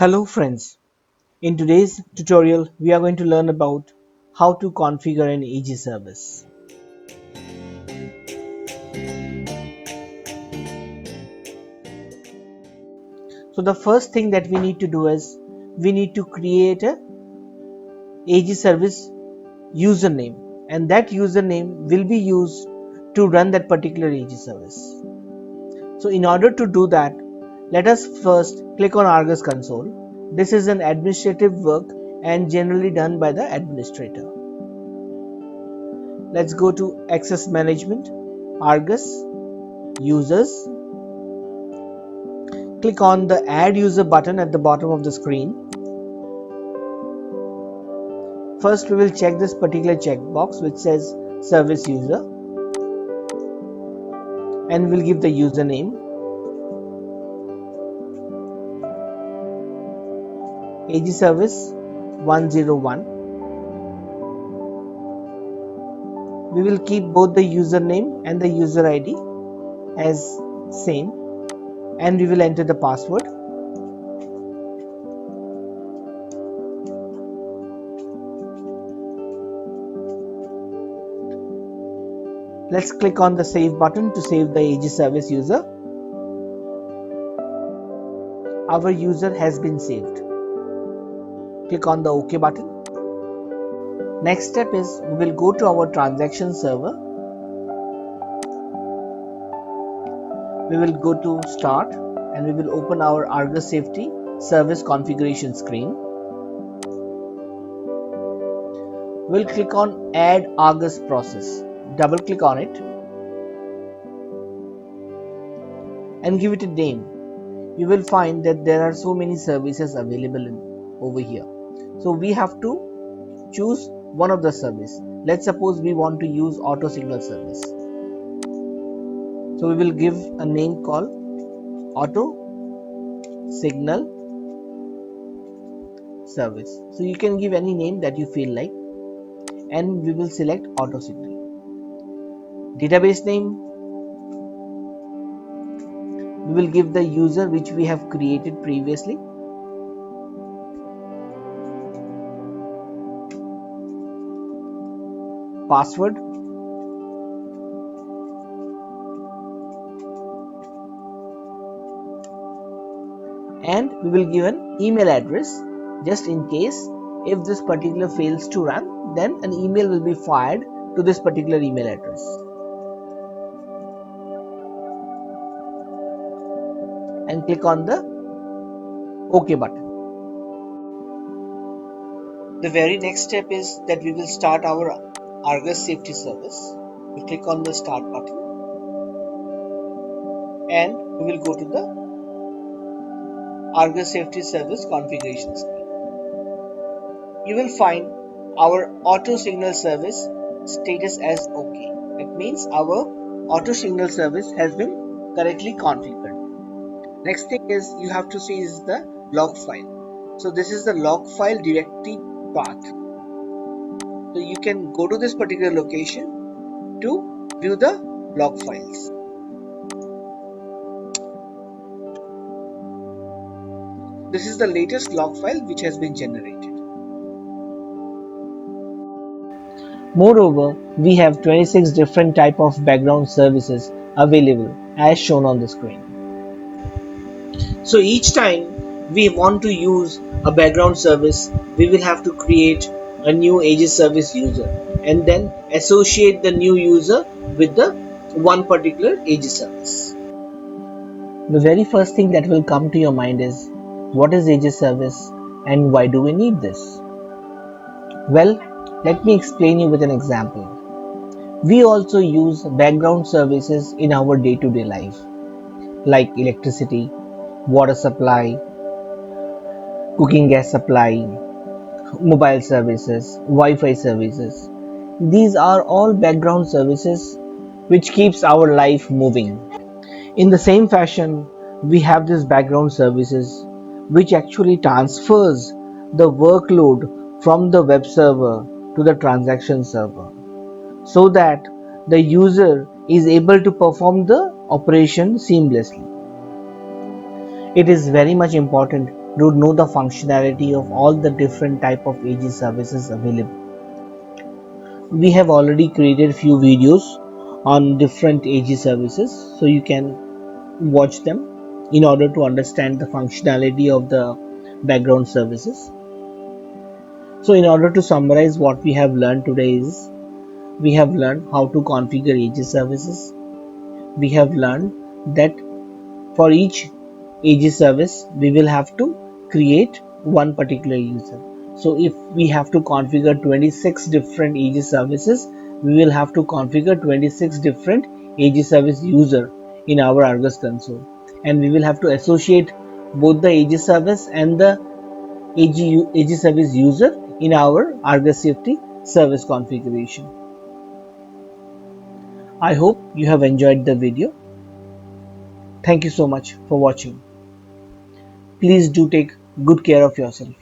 Hello friends, in today's tutorial we are going to learn about how to configure an AG service. So the first thing that we need to do is we need to create a AG service username, and that username will be used to run that particular AG service. So in order to do that, let us first click on Argus console. This is an administrative work and generally done by the administrator. Let's go to Access Management, Argus, Users. Click on the Add User button at the bottom of the screen. First, we will check this particular checkbox which says Service User, and we'll give the username AG Service 101. We will keep both the username and the user ID as same, and we will enter the password. Let's click on the Save button to save the AG Service user. Our user has been saved. Click on the OK button. Next step is we will go to our transaction server. We will go to Start and we will open our Argus Safety service configuration screen. We'll click on Add Argus Process. Double click on it and give it a name. You will find that there are so many services available over here. So we have to choose one of the service. Let's suppose we want to use Auto Signal service. So we will give a name called Auto Signal service. So you can give any name that you feel like, and we will select Auto Signal. Database name, we will give the user which we have created previously. Password, and we will give an email address just in case if this particular fails to run, then an email will be fired to this particular email address. And click on the OK button. The very next step is that we will start our Argus Safety service. We click on the Start button and we will go to the Argus Safety service configuration screen. You will find our Auto Signal service status as OK. That means our Auto Signal service has been correctly configured. Next thing is you have to see is the log file. So this is the log file directory path. So you can go to this particular location to view the log files. This is the latest log file which has been generated. Moreover, we have 26 different type of background services available as shown on the screen. So each time we want to use a background service, we will have to create a new AG service user and then associate the new user with the one particular AG service. The very first thing that will come to your mind is, what is AG service and why do we need this? Well, let me explain you with an example. We also use background services in our day-to-day life, like electricity, water supply, cooking gas supply, mobile services, Wi-Fi services. These are all background services which keeps our life moving. In the same fashion, we have these background services which actually transfers the workload from the web server to the transaction server, so that the user is able to perform the operation seamlessly. It is very much important to know the functionality of all the different type of AG services available. We have already created few videos on different AG services, so you can watch them in order to understand the functionality of the background services. So in order to summarize what we have learned today is, we have learned how to configure AG services. We have learned that for each AG service we will have to create one particular user. So if we have to configure 26 different AG services, we will have to configure 26 different AG service user in our Argus console, and we will have to associate both the AG service and the AG service user in our Argus Safety service configuration. I hope you have enjoyed the video. Thank you so much for watching. Please do take good care of yourself.